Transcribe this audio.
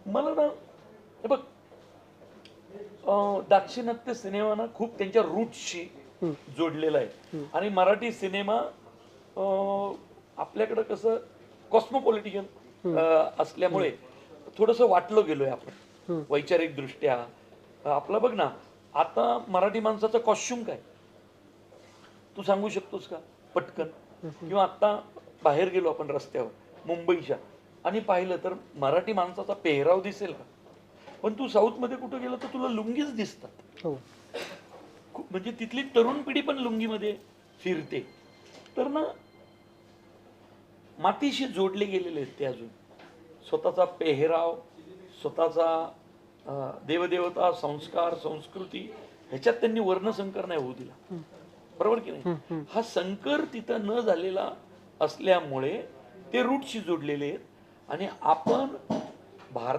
मला ना हे बघ, दाक्षिणात्य सिनेमा ना खूप त्यांच्या रूटशी जोडलेला आहे. आणि मराठी सिनेमा आपल्याकडं कसं कॉस्मोपॉलिटिकल असल्यामुळे थोडंसं वाटलं गेलोय आपण वैचारिक दृष्ट्या. आपलं बघ ना, आता मराठी माणसाचं कॉस्ट्युम काय तू सांगू शकतोस का पटकन? किंवा आता बाहेर गेलो आपण रस्त्यावर मुंबईच्या आणि पाहिलं तर मराठी माणसाचा पेहराव दिसेल का? पण तू साऊथ मध्ये कुठं गेलं तर तुला लुंगीच दिसतात. हो. म्हणजे तिथली तरुण पिढी पण लुंगीमध्ये फिरते. तर ना मातीशी जोडले गेलेले आहेत ते अजून. स्वतःचा पेहराव, स्वतःचा देवदेवता, संस्कार, संस्कृती ह्याच्यात त्यांनी वर्णसंकर नाही होऊ दिला. बरोबर की नाही? हा संकर तिथं न झालेला असल्यामुळे ते रूटशी जोडलेले आहेत. आणि आपण भारतात